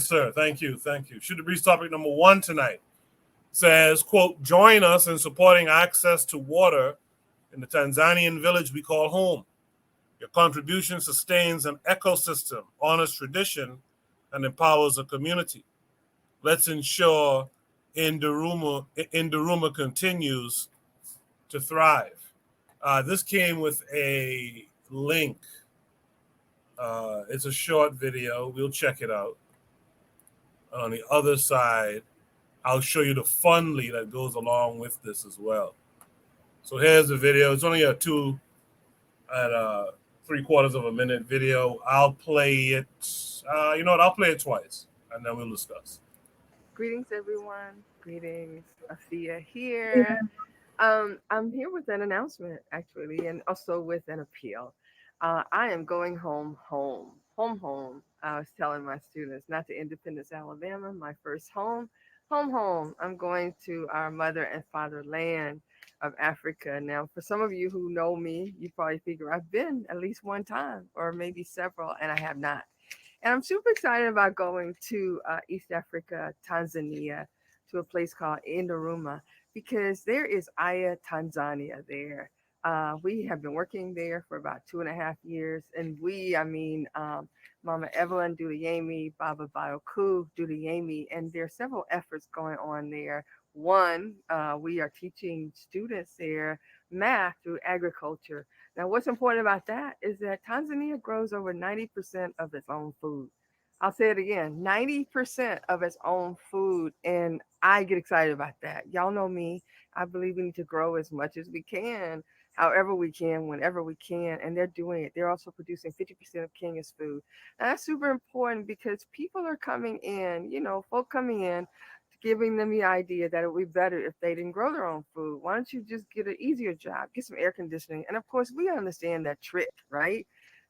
Sir, thank you, thank you. Shoot the breeze topic number one tonight says, quote, join us in supporting access to water in the Tanzanian village we call home. Your contribution sustains an ecosystem, honors tradition, and empowers a community. Let's ensure Induruma continues to thrive. This came with a link. It's a short video. We'll check it out. On the other side, I'll show you the FUNDLY that goes along with this as well. So here's the video. It's only a 3/4 of a minute video. I'll play it. You know what? I'll play it twice, and then we'll discuss. Greetings, everyone. Greetings, Afia here. I'm here with an announcement, actually, and also with an appeal. I am going home. I was telling my students, not to Independence, Alabama, my first home. I'm going to our mother and father land of Africa. Now, for some of you who know me, you probably figure I've been at least one time or maybe several, and I have not. And I'm super excited about going to East Africa, Tanzania, to a place called Indoruma, because there is Tanzania there. We have been working there for about 2.5 years. And Mama Evelyn Dudayemi, Baba Bioku Dudayemi, and there are several efforts going on there. One, we are teaching students there math through agriculture. Now, what's important about that is that Tanzania grows over 90% of its own food. I'll say it again, 90% of its own food. And I get excited about that. Y'all know me. I believe we need to grow as much as we can, however we can, whenever we can. And they're doing it. They're also producing 50% of Kenya's food. And that's super important because people are coming in, folk coming in, giving them the idea that it would be better if they didn't grow their own food. Why don't you just get an easier job, get some air conditioning? And of course, we understand that trick, right?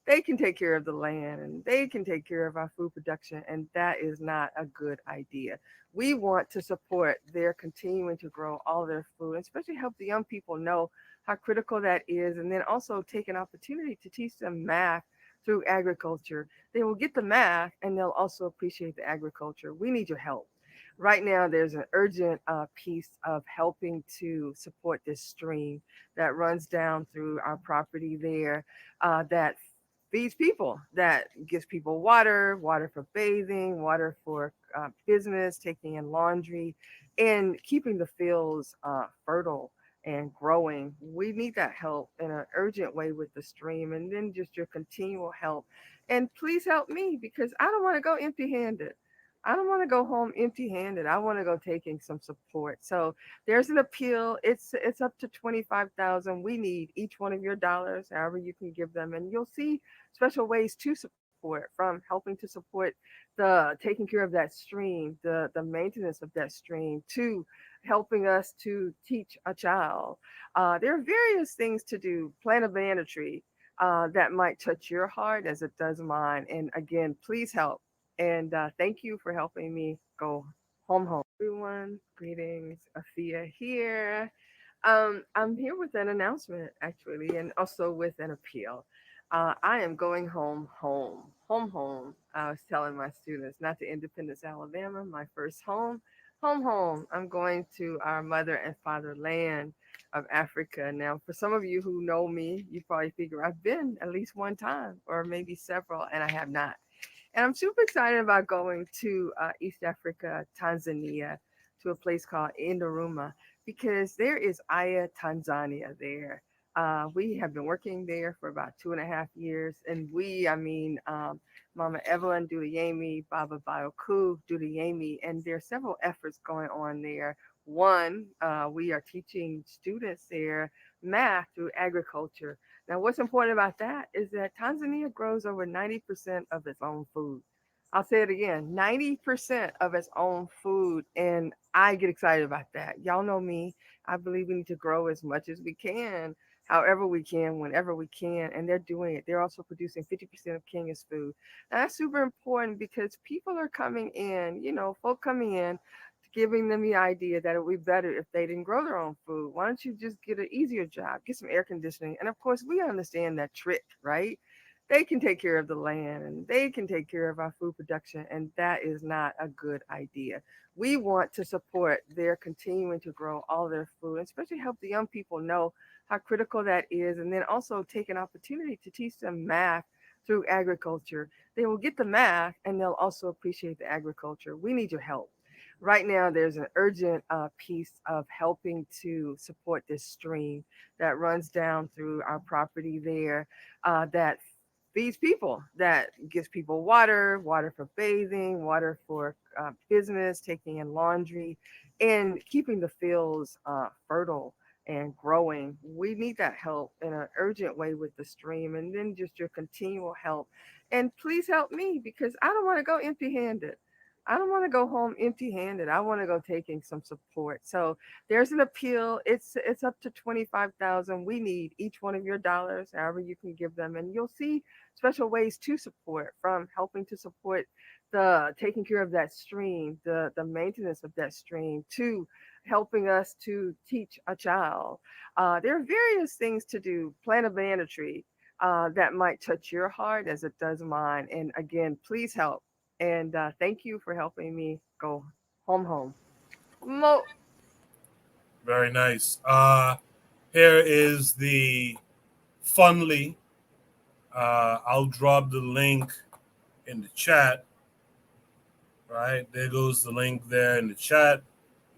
They can take care of the land and they can take care of our food production, and that is not a good idea. We want to support their continuing to grow all their food, especially help the young people know how critical that is, and then also take an opportunity to teach them math through agriculture. They will get the math and they'll also appreciate the agriculture. We need your help. Right now, there's an urgent piece of helping to support this stream that runs down through our property there, that feeds people, that gives people water for bathing, water for business, taking in laundry, and keeping the fields fertile and growing. We need that help in an urgent way with the stream, and then just your continual help. And please help me, because I don't want to go empty handed. I don't want to go home empty-handed. I want to go taking some support. So there's an appeal. It's up to 25,000. We need each one of your dollars, however you can give them, and you'll see special ways to support, from helping to support the taking care of that stream, the maintenance of that stream, to helping us to teach a child. There are various things to do. Plant a banana tree. That might touch your heart as it does mine. And again, please help. And thank you for helping me go home. Everyone, greetings. Afia here. I'm here with an announcement, actually, and also with an appeal. I am going home. I was telling my students, not to Independence, Alabama, my first home. I'm going to our mother and father land of Africa. Now, for some of you who know me, you probably figure I've been at least one time or maybe several, and I have not. And I'm super excited about going to East Africa, Tanzania, to a place called Indoruma, because there is Tanzania there. We have been working there for about 2.5 years. And Mama Evelyn Dudayemi, Baba Bioku Dudayemi, and there are several efforts going on there. One, we are teaching students there math through agriculture. Now, what's important about that is that Tanzania grows over 90% of its own food. I'll say it again, 90% of its own food. And I get excited about that. Y'all know me. I believe we need to grow as much as we can, however we can, whenever we can. And they're doing it. They're also producing 50% of Kenya's food. Now, that's super important because people are coming in, folk coming in, giving them the idea that it would be better if they didn't grow their own food. Why don't you just get an easier job, get some air conditioning? And of course, we understand that trick, right? they can take care of the land and they can take care of our food production. And that is not a good idea. We want to support their continuing to grow all their food, and especially help the young people know how critical that is. And then also take an opportunity to teach them math through agriculture. They will get the math and they'll also appreciate the agriculture. We need your help. Right now, there's an urgent piece of helping to support this stream that runs down through our property there, that feeds people, that gives people water, water for bathing, water for business, taking in laundry, and keeping the fields fertile and growing. We need that help in an urgent way with the stream, and then just your continual help. And please help me, because I don't want to go empty handed. I don't want to go home empty handed. I want to go taking some support. So there's an appeal. It's up to 25,000. We need each one of your dollars, however you can give them, and you'll see special ways to support, from helping to support the taking care of that stream, the maintenance of that stream, to helping us to teach a child. There are various things to do. Plant a banana tree that might touch your heart as it does mine. And again, please help. And thank you for helping me go home. Mo- Very nice. Here is the FUNDLY. I'll drop the link in the chat. Right there goes the link there in the chat.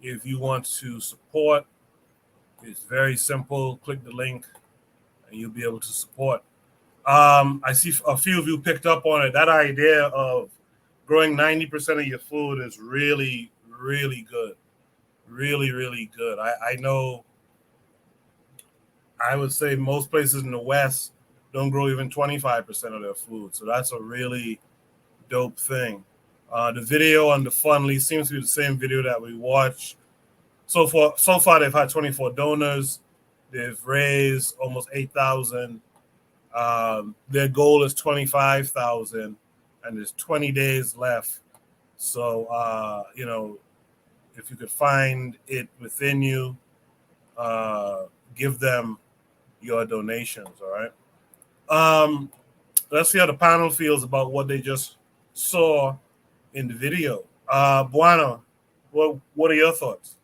If you want to support, it's very simple. Click the link, and you'll be able to support. I see a few of you picked up on it. That idea of growing 90% of your food is really, really good. Really, really good. I know, I would say most places in the West don't grow even 25% of their food. So that's a really dope thing. The video on the FUNDLY seems to be the same video that we watched. So far, they've had 24 donors. They've raised almost 8,000. Their goal is 25,000, and there's 20 days left. So, if you could find it within you, give them your donations. All right. Let's see how the panel feels about what they just saw in the video. Buana, what are your thoughts?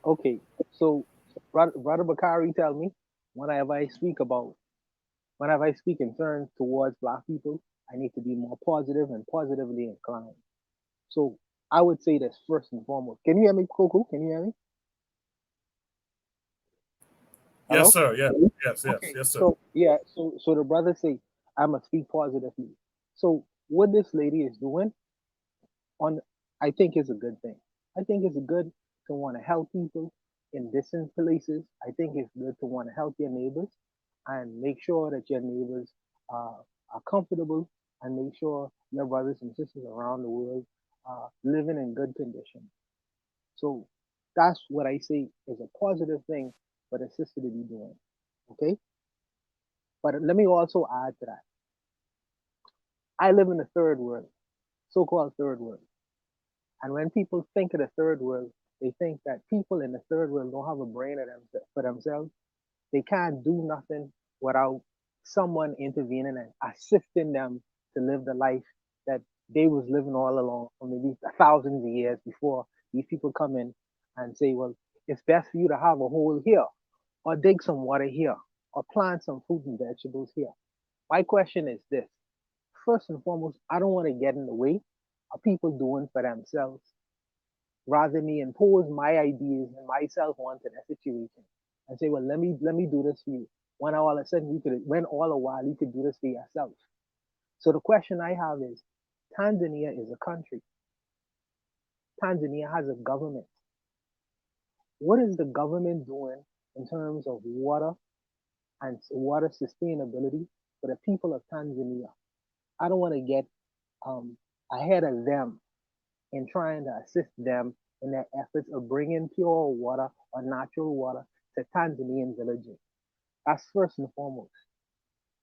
Okay, so Brother Bakari tell me whenever I speak about whenever I speak in turn towards black people, I need to be more positive and positively inclined. So I would say this first and foremost. Can you hear me, Coco? Can you hear me? Yes, Hello? sir. Yeah. Okay. Yes, sir. So yeah, so the brother say I must speak positively. So what this lady is doing on I think is a good thing. I think it's good to want to help people in distant places. I think it's good to want to help your neighbors and make sure that your neighbors are comfortable, and make sure your brothers and sisters around the world are living in good condition. So that's what I say is a positive thing for the sister to be doing. Okay? But let me also add to that. I live in the third world, so called third world. And when people think of the third world, they think that people in the third world don't have a brain for themselves. They can't do nothing without someone intervening and assisting them to live the life that they was living all along, or maybe thousands of years before these people come in and say, well, it's best for you to have a hole here, or dig some water here, or plant some fruit and vegetables here. My question is this. First and foremost, I don't want to get in the way of people doing for themselves. Rather me impose my ideas and myself onto that situation and say, well, let me do this for you. When all of a sudden when all the while you could do this for yourself. So the question I have is, Tanzania is a country. Tanzania has a government. What is the government doing in terms of water and water sustainability for the people of Tanzania? I don't want to get ahead of them in trying to assist them in their efforts of bringing pure water or natural water to Tanzanian villages. That's first and foremost.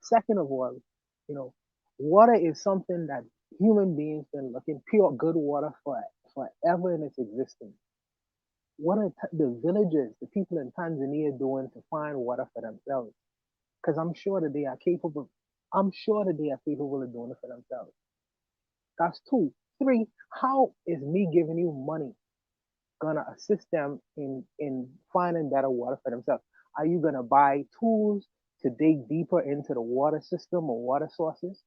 Second of all, you know, water is something that human beings been looking pure good water for forever in its existence. What are the villagers, the people in Tanzania doing to find water for themselves? Because I'm sure that they are capable. I'm sure that they are capable of doing it for themselves. That's two. Three, how is me giving you money gonna assist them in finding better water for themselves? Are you gonna buy tools to dig deeper into the water system or water sources?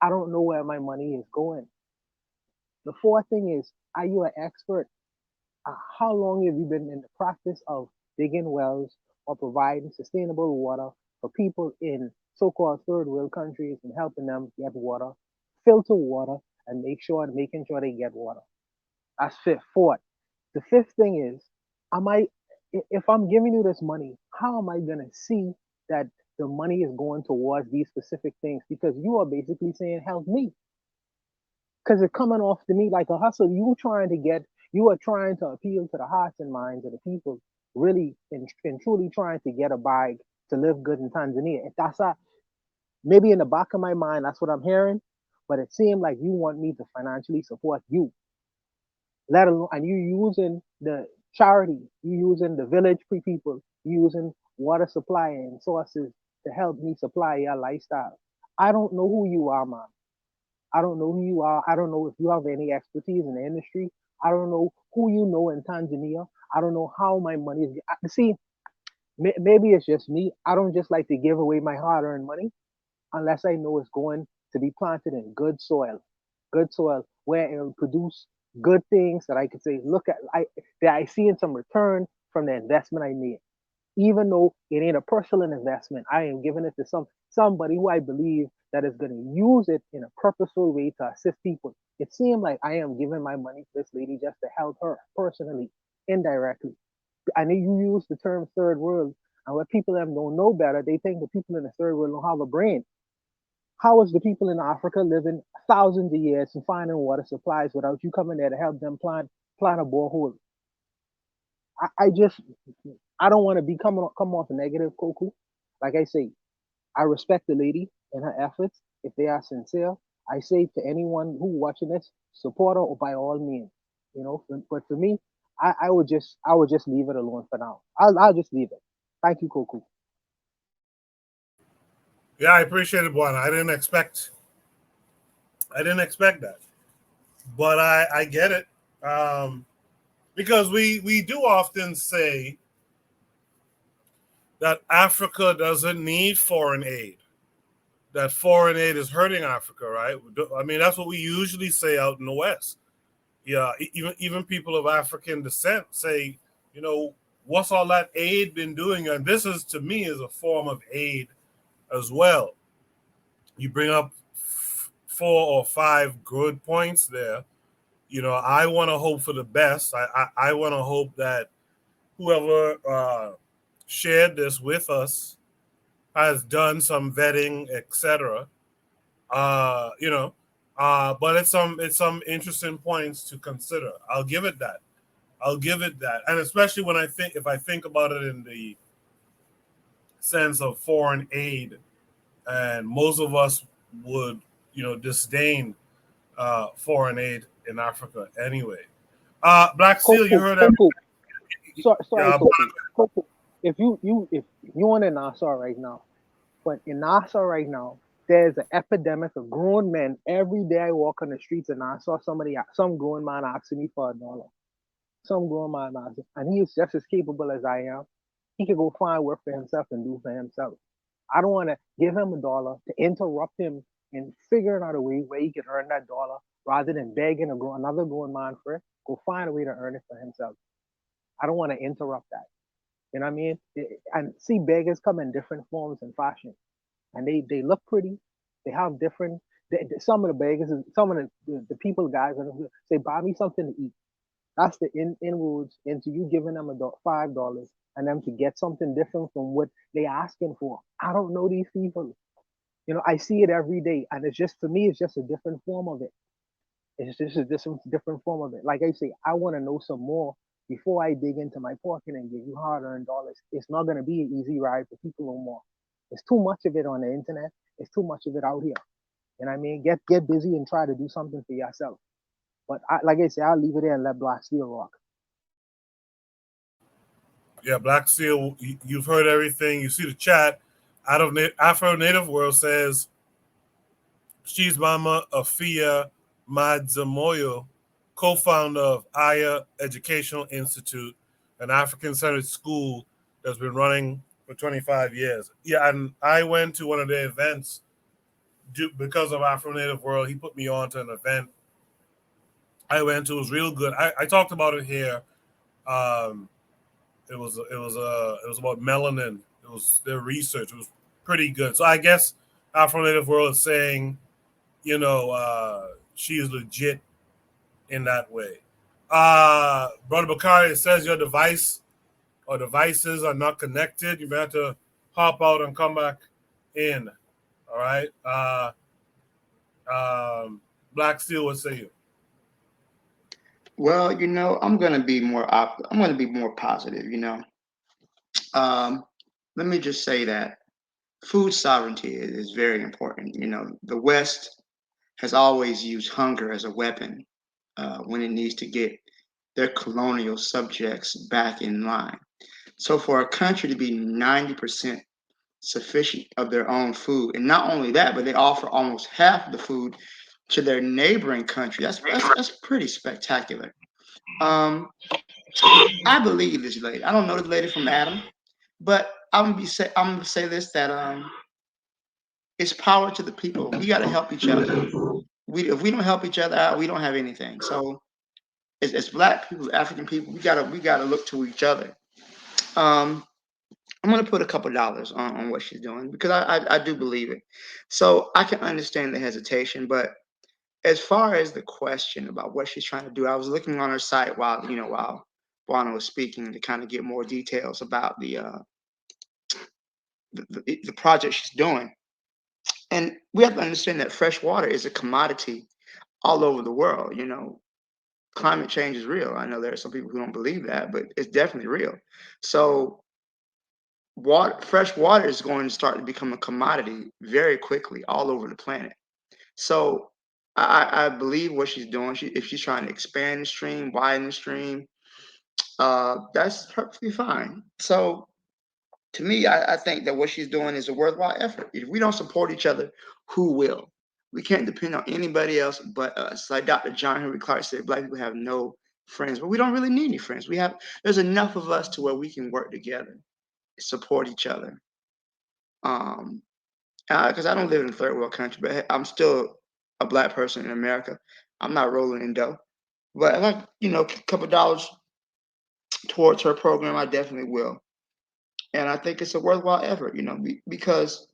I don't know where my money is going. The fourth thing is, are you an expert? How long have you been in the practice of digging wells or providing sustainable water for people in so-called third world countries and helping them get water, filter water, and making sure they get water? That's fifth. Fourth. The fifth thing is, am I if I'm giving you this money, how am I gonna see that the money is going towards these specific things? Because you are basically saying, help me. Because it's coming off to me like a hustle. You are trying to appeal to the hearts and minds of the people, really and truly trying to get a bag to live good in Tanzania. If that's not, maybe in the back of my mind, that's what I'm hearing, but it seemed like you want me to financially support you, let alone, and you using the charity, you using the village people, you using water supply and sources to help me supply your lifestyle. I don't know who you are, man. I don't know who you are. I don't know if you have any expertise in the industry. I don't know who you know in Tanzania. I don't know how my money is. See, maybe it's just me. I don't just like to give away my hard-earned money unless I know it's going to be planted in good soil where it will produce good things that I could say, look at, that I see in some return from the investment I made. Even though it ain't a personal investment, I am giving it to somebody who I believe that is going to use it in a purposeful way to assist people. It seemed like I am giving my money to this lady just to help her personally, indirectly. I know you use the term third world, and what people them don't know better, they think the people in the third world don't have a brain. How is the people in Africa living thousands of years and finding water supplies without you coming there to help them plant a borehole? I just I don't want to come off negative, Koku. Like I say, I respect the lady and her efforts. If they are sincere, I say to anyone who watching this, support her or by all means. But for me, I would just leave it alone for now. I'll just leave it. Thank you, Koku. Yeah, I appreciate it, Juan. I didn't expect that, but I get it, because we do often say that Africa doesn't need foreign aid, that foreign aid is hurting Africa, right? I mean, that's what we usually say out in the West. Yeah, even people of African descent say, you know, what's all that aid been doing? And this is, to me, is a form of aid as well. You bring up four or five good points there. You know, I want to hope for the best. I want to hope that whoever shared this with us has done some vetting, etc. You know, but it's some interesting points to consider. I'll give it that. I'll give it that, and especially when if I think about it in the sense of foreign aid, and most of us would, disdain foreign aid in Africa anyway. Black Seal, you Koku, heard that? Koku. Sorry, Uh, Koku. Koku. If you in Nassau right now, but in Nassau right now, there's an epidemic of grown men. Every day I walk on the streets and I saw some grown man asking me for $1. Some grown man asking, and he is just as capable as I am. He could go find work for himself and do for himself. I don't want to give him $1 to interrupt him in figuring out a way where he can earn that dollar rather than begging another grown man for it. Go find a way to earn it for himself. I don't want to interrupt that. You know what I mean? And see, beggars come in different forms and fashion, and they look pretty. They have different. Some of the beggars, some of the people guys, say, buy me something to eat. That's the inroads into you giving them $5 and them to get something different from what they asking for. I don't know these people. I see it every day, and it's just, for me, it's just a different form of it. It's just a different form of it. Like I say, I want to know some more before I dig into my pocket and give you hard-earned dollars. It's not going to be an easy ride for people no more. There's too much of it on the internet. There's too much of it out here. And I mean, get busy and try to do something for yourself. But like I say, I'll leave it there and let Black Steel rock. Yeah, Black Seal, you've heard everything. You see the chat. Out of Afro Native World says She's Mama Afia Madzamoyo, co-founder of Aya Educational Institute, an African-centered school that's been running for 25 years. Yeah, and I went to one of their events because of Afro Native World. He put me on to an event I went to. It was real good. I talked about it here. Um, it was about melanin. It was their research. It was pretty good. So I guess Afro Native World is saying, she is legit in that way. Brother Bakari, it says your device or devices are not connected. You may have to hop out and come back in. All right. Black Steel, what say you? Well, I'm gonna be more positive. Um, Let me just say that food sovereignty is very important. The West has always used hunger as a weapon when it needs to get their colonial subjects back in line. So for a country to be 90% sufficient of their own food, and not only that, but they offer almost half of the food to their neighboring country. That's pretty spectacular. Um, I believe this lady. I don't know this lady from Adam, but I'm gonna say this that it's power to the people. We got to help each other. If we don't help each other out, we don't have anything. So as Black people, African people, we gotta look to each other. Um, I'm gonna put a couple dollars on what she's doing because I do believe it. So I can understand the hesitation, but as far as the question about what she's trying to do, I was looking on her site while Buana was speaking to kind of get more details about the project she's doing. And we have to understand that fresh water is a commodity all over the world. Climate change is real. I know there are some people who don't believe that, but it's definitely real. So fresh water is going to start to become a commodity very quickly all over the planet. So I believe what she's doing. If she's trying to expand the stream, widen the stream, that's perfectly fine. So to me, I think that what she's doing is a worthwhile effort. If we don't support each other, who will? We can't depend on anybody else but us. Like Dr. John Henry Clark said, Black people have no friends, but we don't really need any friends. There's enough of us to where we can work together, support each other. Um, because I don't live in a third world country, but I'm still a Black person in America. I'm not rolling in dough, but if a couple dollars towards her program, I definitely will. And I think it's a worthwhile effort, because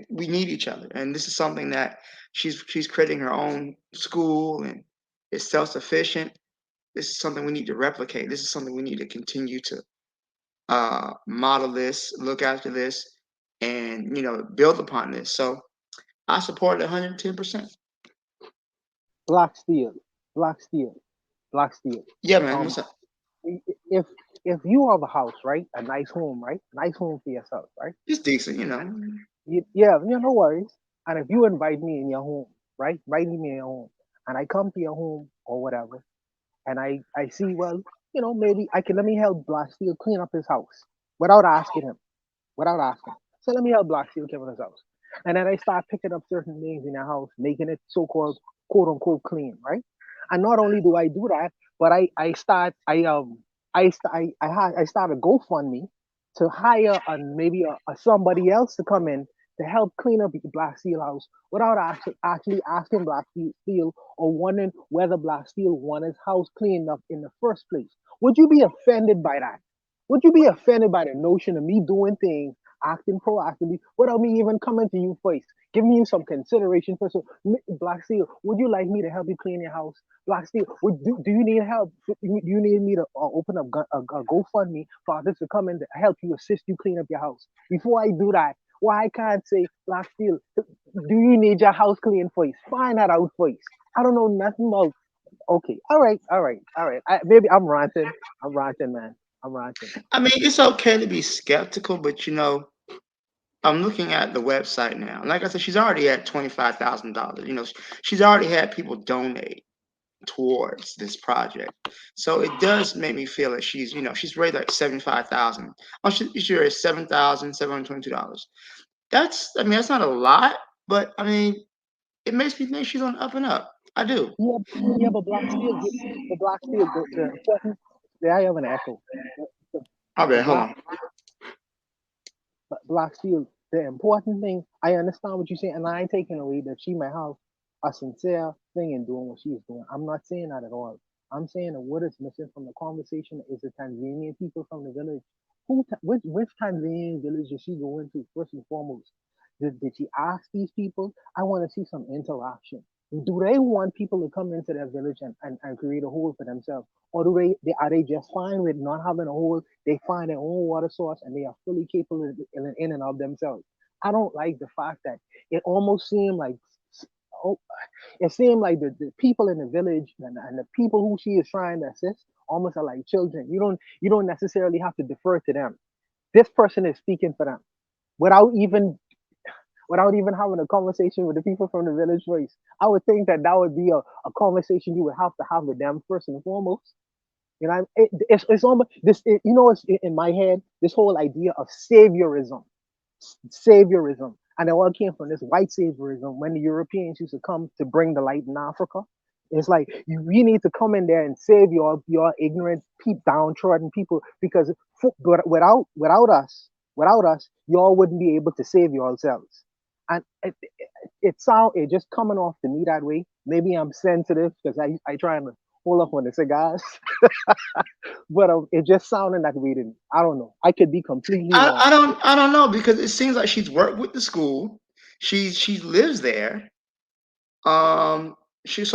we need each other. And this is something that she's creating her own school and it's self sufficient. This is something we need to replicate. This is something we need to continue to model this, look after this, and build upon this. So I support it 110%. Black Steel, Black Steel, Black Steel. Yeah, man. Um, What's up? if you have a house, right, a nice home, right, nice home for yourself, right? It's decent. Yeah, no worries. And if you invite me in your home, right, invite me in your home, and I come to your home or whatever, and I see, well, maybe I can let me help Black Steel clean up his house without asking him, without asking. So let me help Black Steel clean up his house, and then I start picking up certain things in the house, making it so-called quote unquote clean, right? And not only do I do that, but I start a GoFundMe to hire maybe a somebody else to come in to help clean up the Black Steel house without actually asking Black Steel or wondering whether Black Steel want his house cleaned up in the first place. Would you be offended by that? Would you be offended by the notion of me doing things, acting proactively, without me even coming to you first, giving you some consideration first? So, Black Steel, would you like me to help you clean your house? Black Steel, do you need help? Do you need me to open up a GoFundMe for others to come in to help you, assist you clean up your house? Before I do that, why I can't say, Black Steel, do you need your house clean first? Find that out first. I don't know nothing about. Okay, all right. Maybe I'm ranting, man. I'm ranting. I mean, it's okay to be skeptical, but I'm looking at the website now. Like I said, she's already at $25,000. She's already had people donate towards this project. So it does make me feel that she's raised like 75,000. Oh, she raised $7,722. That's not a lot, but I mean, it makes me think she's on the up and up. I do. Yeah, but Black Steel, the important. Yeah, I have an echo. The, Okay, the hold black on. Black Steel. The important thing, I understand what you're saying, and I ain't taking away that she might have a sincere thing in doing what she's doing. I'm not saying that at all. I'm saying that what is missing from the conversation is the Tanzanian people from the village. Which Tanzanian village did she go into first and foremost? Did she ask these people? I want to see some interaction. Do they want people to come into their village and create a hole for themselves? Or they are they just fine with not having a hole? They find their own water source and they are fully capable in and of themselves. I don't like the fact that it almost seemed like oh, it seemed like the people in the village and the people who she is trying to assist almost are like children. You don't necessarily have to defer to them. This person is speaking for them without even without even having a conversation with the people from the village first. I would think that that would be a conversation you would have to have with them first and foremost. You know, it's almost this. It's in my head. This whole idea of saviorism, and it all came from this white saviorism when the Europeans used to come to bring the light in Africa. It's like we need to come in there and save your ignorant, downtrodden people because without us, y'all wouldn't be able to save yourselves. And it just coming off to me that way. Maybe I'm sensitive because I try and hold up on the cigars, but it just sounded that way to me. I don't know. I could be completely wrong. I don't know because it seems like she's worked with the school. She lives there. She's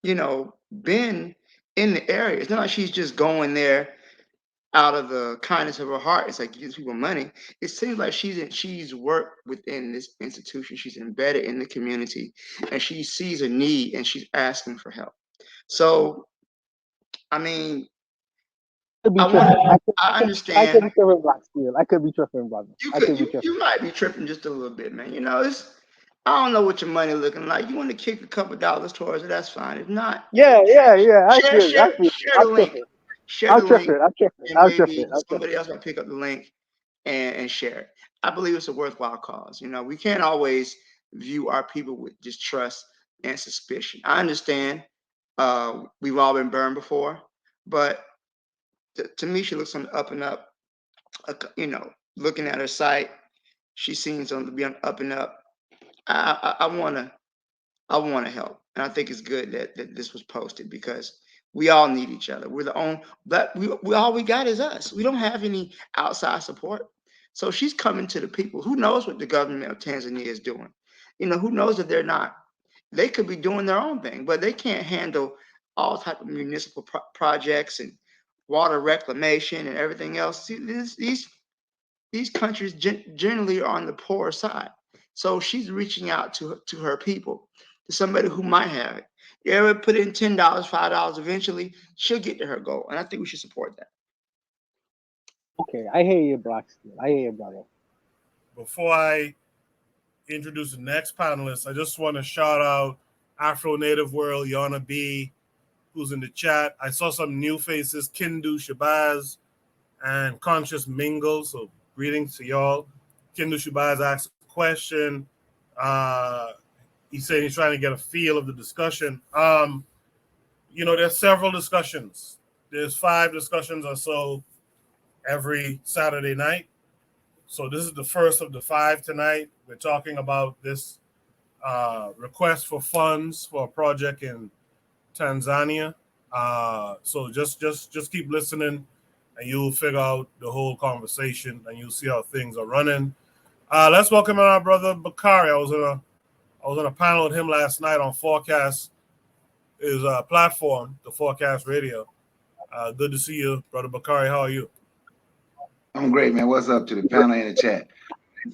been in the area. It's not like she's just going there out of the kindness of her heart. It's like gives people money. It seems like she's worked within this institution. She's embedded in the community, and she sees a need and she's asking for help. So I mean, Could be I want tripping. I I could understand be tripping, Black Steel. I could be tripping, brother. I could be tripping. you might be tripping just a little bit, man. It's I don't know what your money looking like. You want to kick a couple dollars towards it, that's fine. If not, Yeah. I feel you. I feel you. share I'm the link. tripping. Share I'm the link, tripping. I'm tripping. and I'm tripping. maybe I'm somebody tripping. else might pick up the link and share it. I believe it's a worthwhile cause. We can't always view our people with just trust and suspicion. I understand we've all been burned before, but to me, she looks on the up and up. Looking at her site, she seems on to be on up and up. I want to help, and I think it's good that this was posted because we all need each other. We're the only, but we all we got is us. We don't have any outside support. So she's coming to the people. Who knows what the government of Tanzania is doing? Who knows that they're not? They could be doing their own thing, but they can't handle all type of municipal projects and water reclamation and everything else. See, these countries generally are on the poor side. So she's reaching out to her people, to somebody who might have it. You ever put in $10, $5, eventually she'll get to her goal. And I think we should support that. Okay, I hear you, Black Steel. I hear you, brother. Before I introduce the next panelist, I just want to shout out Afro Native World, Yana B, who's in the chat. I saw some new faces, Kindu Shabazz and Conscious Mingle. So greetings to y'all. Kindu Shabazz asked a question. He's saying he's trying to get a feel of the discussion. There's several discussions. There's 5 discussions or so every Saturday night. So this is the first of the 5 tonight. We're talking about this request for funds for a project in Tanzania. So just keep listening, and you'll figure out the whole conversation, and you'll see how things are running. Let's welcome in our brother Bakari. I was on a panel with him last night on FUNDLY, his platform, the 4Kast Radio. Good to see you, brother Bakari. How are you? I'm great, man. What's up to the panel in the chat?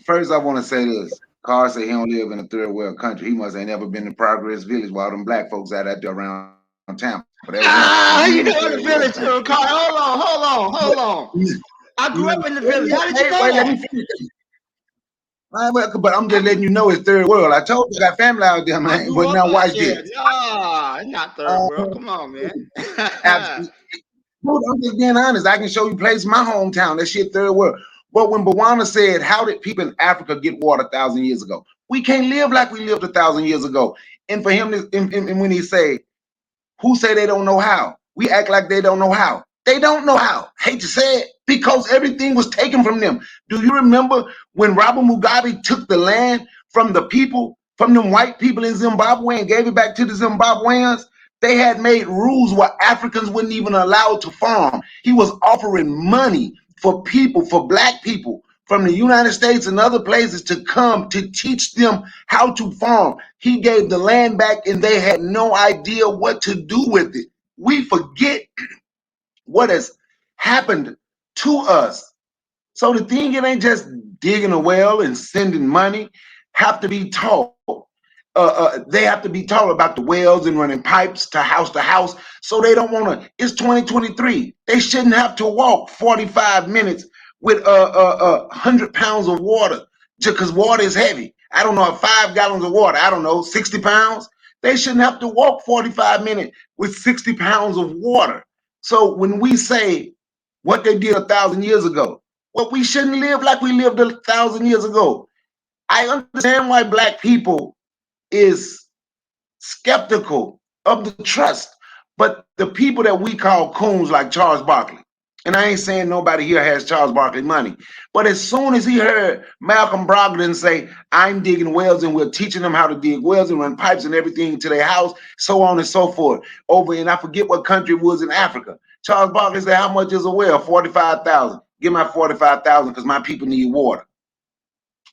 First, I want to say this. Carr said he don't live in a third world country. He must ain't never been to Progress Village while them black folks out there around town. You know the village, Carr. Hold on. I grew up in the village. How did you know that? But I'm just letting you know it's third world. I told you I got family out there, man. But now watch this. It's not third world. Come on, man. Absolutely. Dude, I'm just being honest. I can show you places in my hometown. That shit third world. But when Bawana said, how did people in Africa get water 1,000 years ago? We can't live like we lived 1,000 years ago. And for him, and when he say, who say they don't know how? We act like they don't know how. They don't know how. Hate to say it, because everything was taken from them. Do you remember when Robert Mugabe took the land from the people, from them white people in Zimbabwe and gave it back to the Zimbabweans? They had made rules where Africans wouldn't even allow to farm. He was offering money for people, for black people from the United States and other places to come to teach them how to farm. He gave the land back and they had no idea what to do with it. We forget what has happened to us. So the thing, it ain't just digging a well and sending money. Have to be taught. They have to be taught about the wells and running pipes to house, so they don't want to. It's 2023. They shouldn't have to walk 45 minutes with 100 pounds of water just because water is heavy. I don't know, 5 gallons of water, I don't know, 60 pounds. They shouldn't have to walk 45 minutes with 60 pounds of water. So when we say what they did 1,000 years ago, well, we shouldn't live like we lived 1,000 years ago. I understand why black people is skeptical of the trust, but the people that we call coons like Charles Barkley, and I ain't saying nobody here has Charles Barkley money, but as soon as he heard Malcolm Brogdon say, I'm digging wells and we're teaching them how to dig wells and run pipes and everything to their house, so on and so forth, over in, I forget what country it was in Africa. Charles Barkley said, how much is a well? 45,000. Give my 45,000 because my people need water.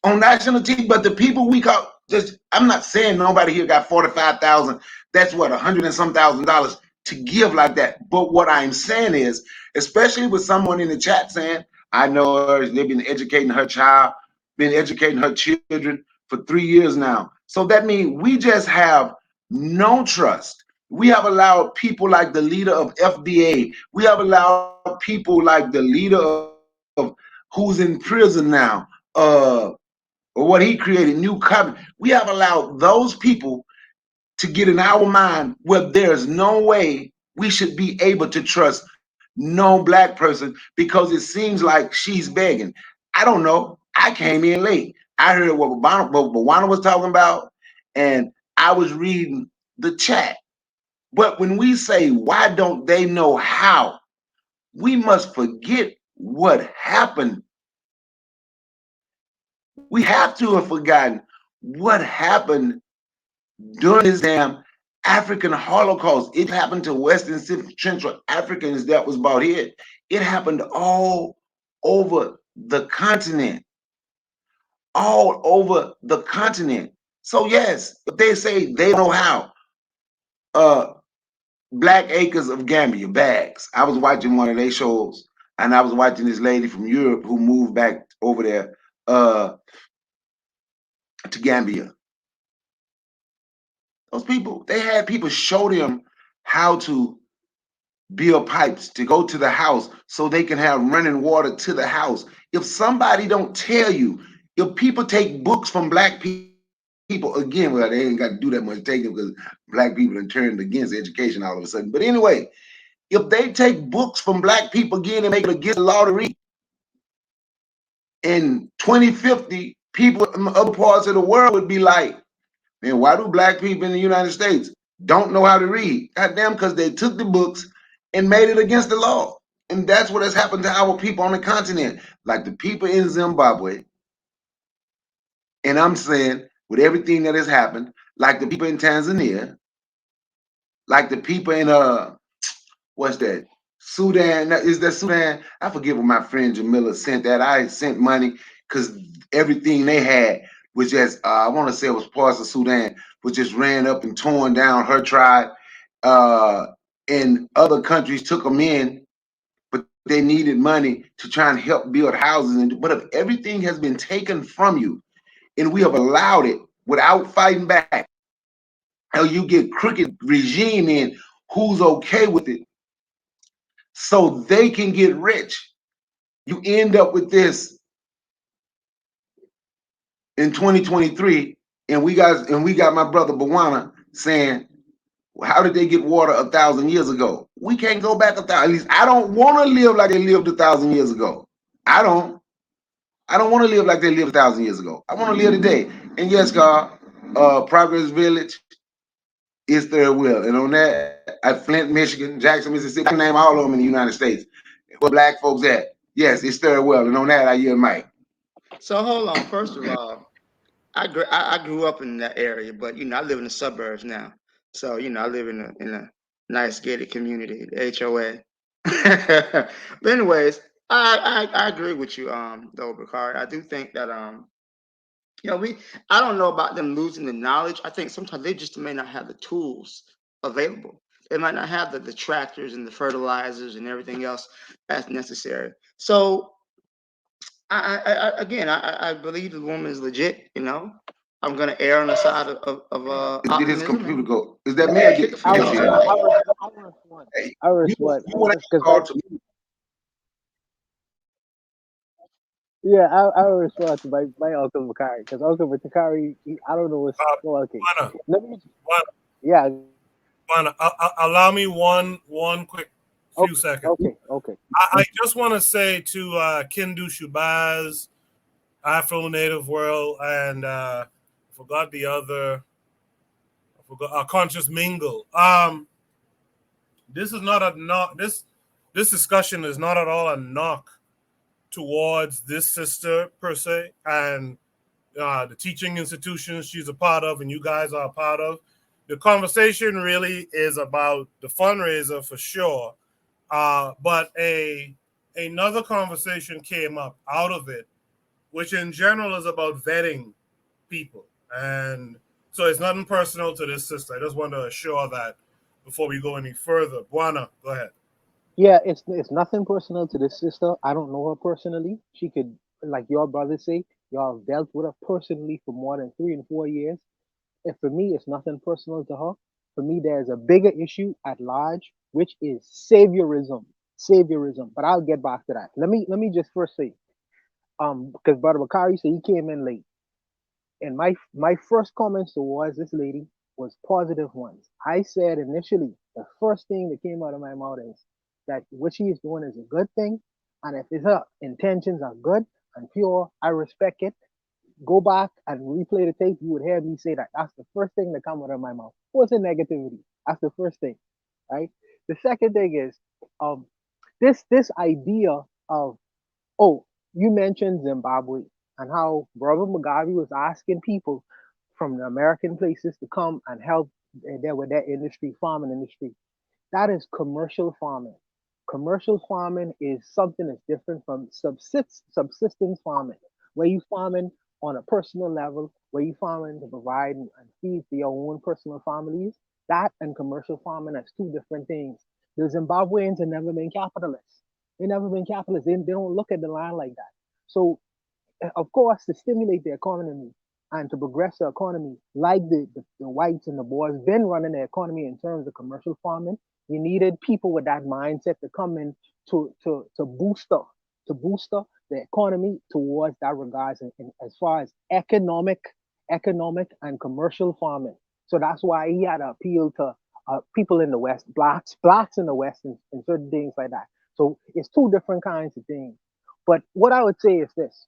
On national TV, but the people we call, just, I'm not saying nobody here got 45,000. That's what, $100 and some $1,000 to give like that. But what I'm saying is, especially with someone in the chat saying, I know her, they've been educating her child, been educating her children for 3 years now. So that means we just have no trust. We have allowed people like the leader of FBA. We have allowed people like the leader of who's in prison now, or what he created, New Covenant. We have allowed those people to get in our mind where there's no way we should be able to trust no black person because it seems like she's begging. I don't know. I came in late. I heard what Bawana was talking about, and I was reading the chat. But when we say, why don't they know how? We must forget what happened. We have to have forgotten what happened during this damn African Holocaust. It happened to Western Central Africans that was brought here. It happened all over the continent. All over the continent. So yes, if they say they know how, Black Acres of Gambia, Bags. I was watching one of their shows, and I was watching this lady from Europe who moved back over there to Gambia. Those people, they had people show them how to build pipes to go to the house so they can have running water to the house. If somebody don't tell you, if people take books from black people, again, well, they ain't got to do that much taking because black people have turned against education all of a sudden. But anyway, if they take books from black people again and make it against the law to read, in 2050, people in other parts of the world would be like, man, why do black people in the United States don't know how to read? Goddamn, because they took the books and made it against the law. And that's what has happened to our people on the continent. Like the people in Zimbabwe, and I'm saying with everything that has happened, like the people in Tanzania, like the people in what's that? Sudan. Is that Sudan? I forget what my friend Jamila sent that. I sent money because everything they had was just, I want to say it was parts of Sudan, was just ran up and torn down her tribe. And other countries took them in, but they needed money to try and help build houses. But if everything has been taken from you and we have allowed it without fighting back, how you get crooked regime in who's okay with it so they can get rich. You end up with this in 2023, and we got my brother Bawana saying, how did they get water 1,000 years ago? We can't go back 1,000. At least I don't want to live like they lived 1,000 years ago. I don't want to live like they lived 1,000 years ago. I want to live today. And yes, God, Progress Village is third wheel. And on that, at Flint, Michigan, Jackson, Mississippi, I can name all of them in the United States. Where black folks at? Yes, it's third wheel. And on that, I yield Mike. So hold on. First of all, I grew up in that area, but I live in the suburbs now. So I live in a nice gated community, the HOA. But anyways, I agree with you, though, Bakari. I do think that I don't know about them losing the knowledge. I think sometimes they just may not have the tools available. They might not have the tractors and the fertilizers and everything else that's necessary. So I believe the woman is legit. I'm gonna err on the side of Did his optimism. computer go? Is that me or Kick did the feet off. I respond. Hey, I you respond want to because call to me? yeah, I respond to my Uncle Bakari because Uncle Bakari, I don't know what's well, okay. Buana, Let me, Buana, yeah, Buana, allow me one quick few seconds. okay. I just want to say to Kindu Shubaz, Afro Native World, and I forgot the other. I forgot Conscious Mingle. This is not a knock. This discussion is not at all a knock towards this sister per se, and the teaching institutions she's a part of, and you guys are a part of. The conversation really is about the fundraiser for sure, but another conversation came up out of it, which in general is about vetting people. And so it's nothing personal to this sister. I just want to assure that before we go any further. Buana, go ahead. Yeah, it's nothing personal to this sister. I don't know her personally. She could, like your brother say, y'all dealt with her personally for more than 3 and 4 years. And for me, it's nothing personal to her. For me, there's a bigger issue at large, which is saviorism. Saviorism. But I'll get back to that. Let me just first say, because Brother Bakari said he came in late. And my first comments towards this lady was positive ones. I said initially, the first thing that came out of my mouth is that what she is doing is a good thing, and if her intentions are good and pure, I respect it. Go back and replay the tape, you would hear me say that. That's the first thing that come out of my mouth. What's the negativity? That's the first thing, right? The second thing is um this idea of, oh, you mentioned Zimbabwe and how Brother Mugabe was asking people from the American places to come and help there with their industry, farming industry. That is commercial farming. Commercial farming is something that's different from subsistence farming, where you farming on a personal level, where you farming to provide and feed for your own personal families. That and commercial farming is two different things. The Zimbabweans have never been capitalists. They never been capitalists. They don't look at the land like that. So of course, to stimulate the economy and to progress the economy, like the whites and the boys been running the economy in terms of commercial farming, you needed people with that mindset to come in to boost up the economy towards that regards in as far as economic and commercial farming. So that's why he had to appeal to people in the West, blacks in the West, and certain things like that. So it's two different kinds of things. But what I would say is this: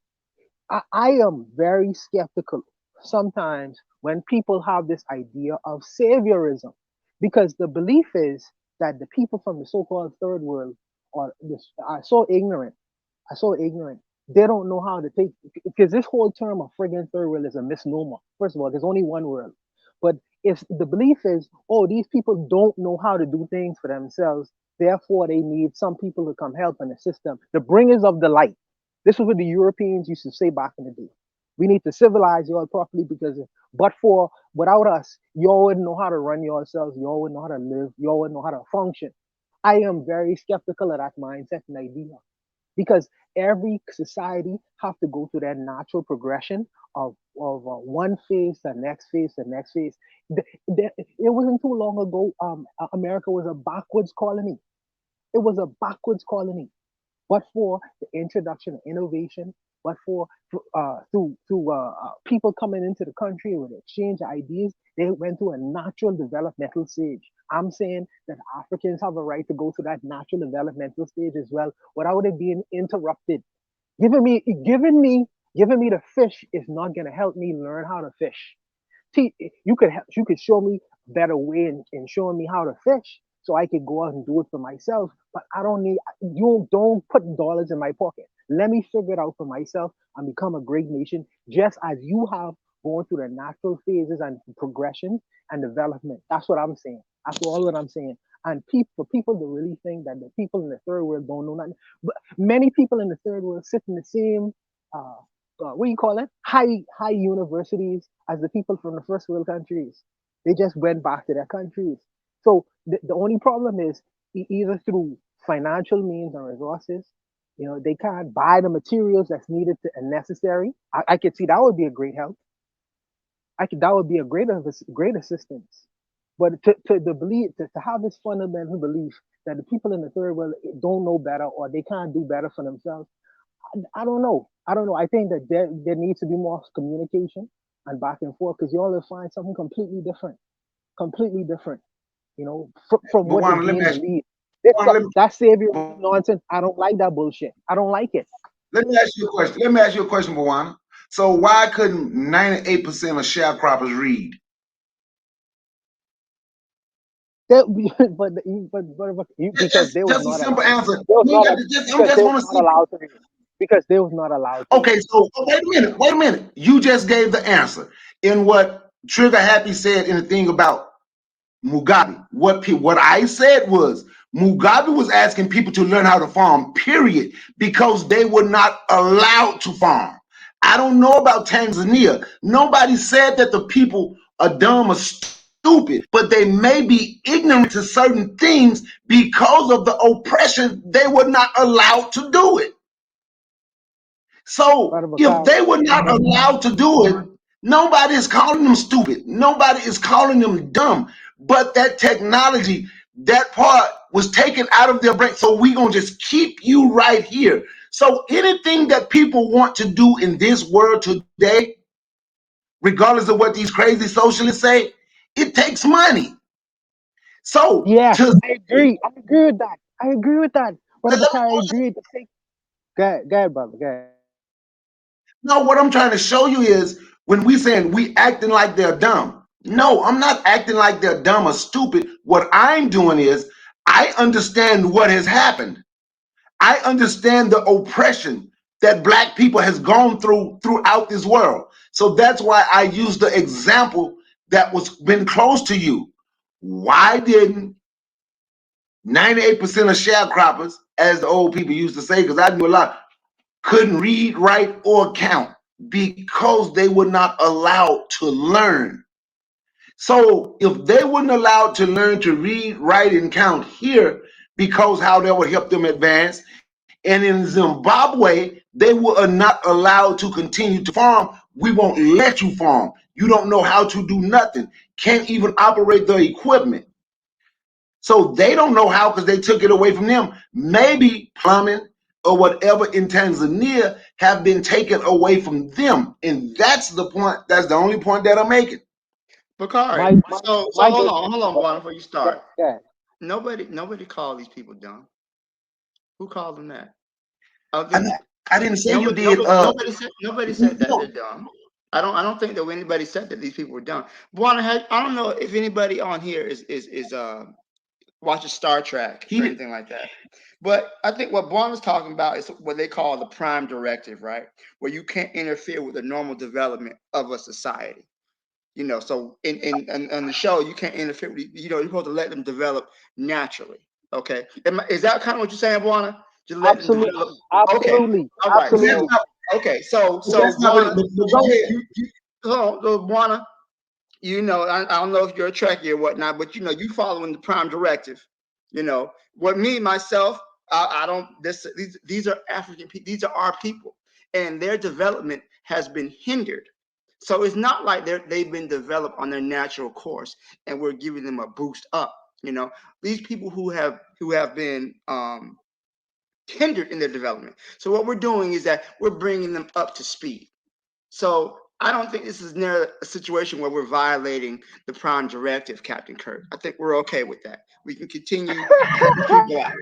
I am very skeptical sometimes when people have this idea of saviorism, because the belief is that the people from the so-called third world are so ignorant, are so ignorant. They don't know how to take, because this whole term of friggin' third world is a misnomer. First of all, there's only one world. But if the belief is, oh, these people don't know how to do things for themselves, therefore they need some people to come help and assist them. The bringers of the light. This is what the Europeans used to say back in the day. We need to civilize y'all properly because, but for without us, y'all wouldn't know how to run yourselves. Y'all wouldn't know how to live. Y'all wouldn't know how to function. I am very skeptical of that mindset and idea because every society have to go through that natural progression of one phase, the next phase, the next phase. It wasn't too long ago. America was a backwards colony. It was a backwards colony, but for the introduction of innovation, but for through people coming into the country with exchange ideas, they went through a natural developmental stage. I'm saying that Africans have a right to go through that natural developmental stage as well without it being interrupted. Giving me Giving me the fish is not gonna help me learn how to fish. You could show me a better way in showing me how to fish, so I could go out and do it for myself. But I don't need you. Don't put dollars in my pocket. Let me figure it out for myself and become a great nation, just as you have gone through the natural phases and progression and development. That's what I'm saying. That's all what I'm saying. And people to really think that the people in the third world don't know nothing, but many people in the third world sit in the same uh, what do you call it? High universities as the people from the first world countries. They just went back to their countries. So the only problem is either through financial means and resources, they can't buy the materials that's needed and necessary. I could see that would be a great help. That would be a great assistance. But to believe to have this fundamental belief that the people in the third world don't know better or they can't do better for themselves, I don't know. I don't know. I think that there needs to be more communication and back and forth because y'all will find something completely different, completely different. From But what they Juan, let gain me and ask you, lead. Juan, let me, That saviorism nonsense. I don't like that bullshit. I don't like it. let me ask you a question. Let me ask you a question, Bawana. So why couldn't 98% of sharecroppers read? That, because they was Just a not simple allowed. answer. They was You not got a, to just, I'm because just they was want to not see. allowed to read. Because they was not allowed to Okay, read. so wait a minute. You just gave the answer in what Trigger Happy said in the thing about Mugabe. What I said was Mugabe was asking people to learn how to farm, period, because they were not allowed to farm. I don't know about Tanzania. Nobody said that the people are dumb or stupid, but they may be ignorant to certain things because of the oppression. They were not allowed to do it. So Brother if Bakari, they were not allowed to do it, nobody is calling them stupid. Nobody is calling them dumb. But that technology, that part was taken out of their brain. So we're going to just keep you right here. So anything that people want to do in this world today, regardless of what these crazy socialists say, it takes money. So yes, to I agree. I agree with that. I agree with that. Brother Bakari, I agree. Go ahead, brother. Go ahead. No, what I'm trying to show you is when we saying we acting like they're dumb. No, I'm not acting like they're dumb or stupid. What I'm doing is I understand what has happened. I understand the oppression that black people has gone through throughout this world. So that's why I use the example that was been close to you. Why didn't 98% of sharecroppers, as the old people used to say, because I knew a lot, couldn't read, write, or count because they were not allowed to learn. So if they weren't allowed to learn to read, write, and count here, because how that would help them advance, and in Zimbabwe, they were not allowed to continue to farm. We won't let you farm. You don't know how to do nothing. Can't even operate the equipment. So they don't know how because they took it away from them. Maybe plumbing or whatever in Tanzania have been taken away from them. And that's the point. That's the only point that I'm making. Bakari. My my So my hold on, Juan, before you start. go ahead. Nobody called these people dumb. Who called them that? Uh, And the, I didn't say you nobody, did. nobody, nobody said that No, they're dumb. I don't think that anybody said that these people were dumb. Juan, I don't know if anybody on here is watches Star Trek he or did. anything like that. But I think what Juan was talking about is what they call the prime directive, right? Where you can't interfere with the normal development of a society. So in the show, you can't interfere with, you're supposed to let them develop naturally. Okay. Is that kind of what you're saying, Buana? Just let them Absolutely, develop. Okay. absolutely, All right. That's absolutely. So not. okay. So That's not what. Buana, But go ahead. so Buana, I don't know if you're a Trekkie or whatnot, but you following the prime directive. What me myself, I don't. These are African people. These are our people, and their development has been hindered. So it's not like they've been developed on their natural course, and we're giving them a boost up. These people who have been hindered in their development. So what we're doing is that we're bringing them up to speed. So I don't think this is near a situation where we're violating the prime directive, Captain Kirk. I think we're okay with that. We can continue helping people out.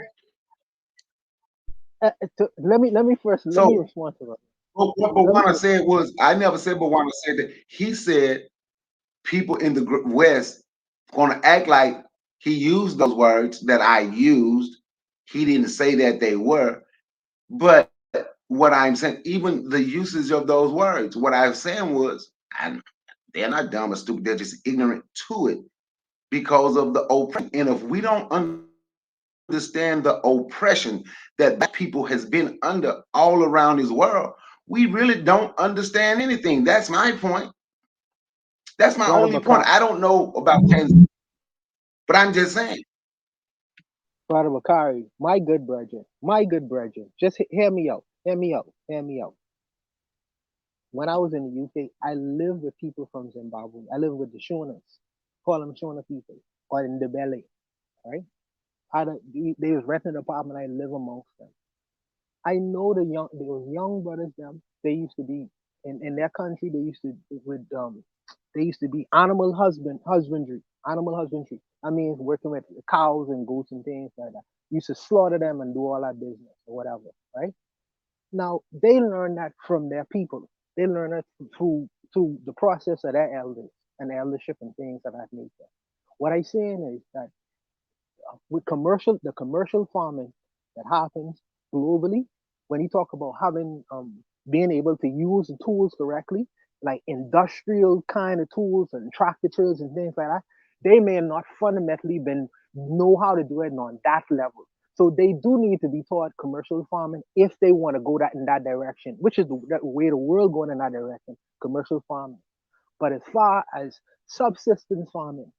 Let me So respond to that. What Bawana said was, I never said Bawana said that. He said people in the West going to act like he used those words that I used. He didn't say that they were, but what I'm saying, even the usage of those words, what I was saying was, they're not dumb or stupid, they're just ignorant to it because of the oppression. And if we don't understand the oppression that black people has been under all around this world, we really don't understand anything. That's my point. That's my Brother only point. Bakari, I don't know about Tanzania, but I'm just saying. Brother Bakari, my good brethren, just hear me out, hear me out, hear me out. When I was in the UK, I lived with people from Zimbabwe. I lived with the Shonas, call them Shona people, or in the belly, right? They was renting an apartment. I live amongst them. I know those young brothers. Them they used to be in their country. They used to be animal husbandry. I mean, working with cows and goats and things like that. Used to slaughter them and do all that business or whatever, right? Now they learn that from their people. They learn it through the process of their elders and eldership and things of that nature. What I'm saying is that with the commercial farming that happens globally, when you talk about having being able to use the tools correctly, like industrial kind of tools and tractors and things like that, they may not fundamentally been know how to do it on that level. So they do need to be taught commercial farming if they want to go that in that direction, which is the way the world going in that direction, commercial farming. But as far as subsistence farming,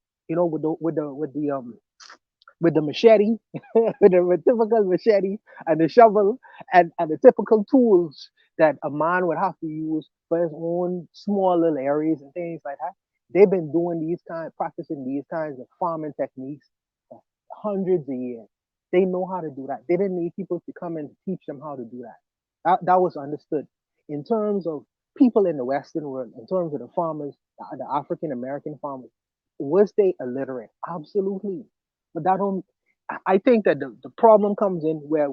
with the machete, with typical machete and the shovel and the typical tools that a man would have to use for his own small little areas and things like that. They've been doing practicing these kinds of farming techniques for hundreds of years. They know how to do that. They didn't need people to come and teach them how to do that. That was understood. In terms of people in the Western world, in terms of the farmers, the African American farmers, was they illiterate? Absolutely. But that don't. I think that the problem comes in where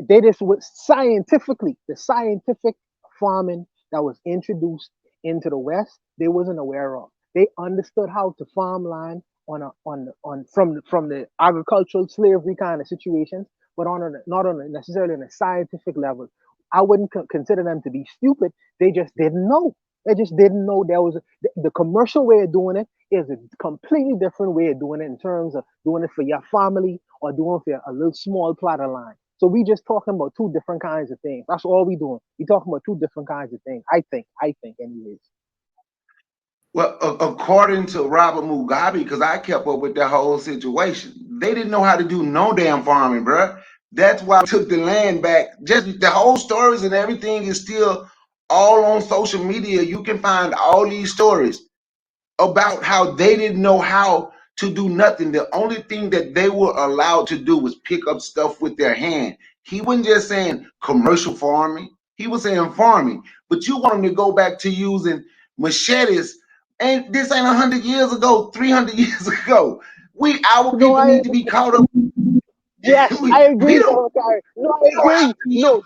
they just was scientifically the scientific farming that was introduced into the West, they wasn't aware of. They understood how to farm land on from the agricultural slavery kind of situations, but not on necessarily on a scientific level. I wouldn't consider them to be stupid. They just didn't know. They just didn't know there was the commercial way of doing it is a completely different way of doing it in terms of doing it for your family or doing it for a little small plot of land. So we just talking about two different kinds of things. That's all we doing. We talking about two different kinds of things. I think, anyways. Well, according to Robert Mugabe, because I kept up with that whole situation, they didn't know how to do no damn farming, bruh. That's why I took the land back. Just the whole stories and everything is still all on social media. You can find all these stories about how they didn't know how to do nothing. The only thing that they were allowed to do was pick up stuff with their hand. He wasn't just saying commercial farming. He was saying farming. But you want him to go back to using machetes. And this ain't 100 years ago, 300 years ago. Our No, people I need to be caught up. yes, we, I we agree, don't, Brother Bakari. No, I we don't have agree. to use. No,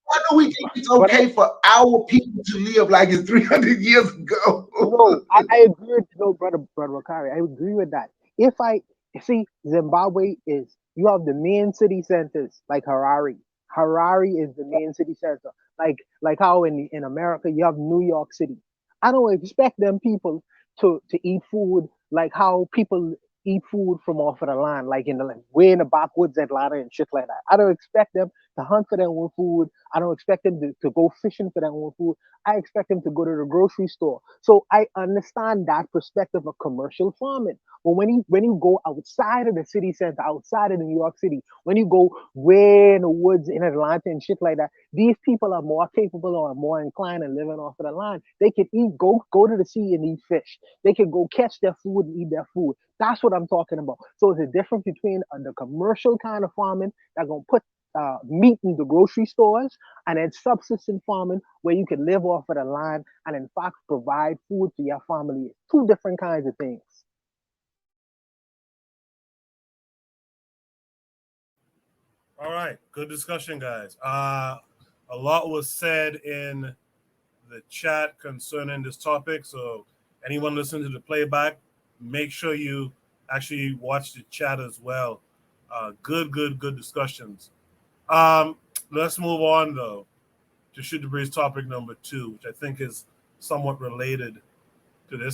Why do we think it's but okay for our people to live like it's 300 years ago? no, I agree with no, brother Bakari. I agree with that. If I see Zimbabwe is you have the main city centers like Harare. Harare is the main city center. Like how in America you have New York City. I don't expect them people to eat food like how people eat food from off of the land, like in the like, way in the backwoods Atlanta and shit like that. I don't expect them to hunt for their own food. I don't expect them to go fishing for their own food. I expect them to go to the grocery store. So I understand that perspective of commercial farming. But when you go outside of the city center, outside of New York City, when you go way in the woods in Atlanta and shit like that, these people are more capable or more inclined and living off of the land. They can go to the sea and eat fish. They can go catch their food and eat their food. That's what I'm talking about. So it's a difference between the commercial kind of farming that gonna put meat in the grocery stores and then subsistence farming where you can live off of the land and in fact provide food for your family. Two different kinds of things. All right, good discussion, guys. A lot was said in the chat concerning this topic. So anyone listening to the playback, make sure you actually watch the chat as well. Good discussions. Let's move on though to Shoot the Breeze topic number 2, which I think is somewhat related to this.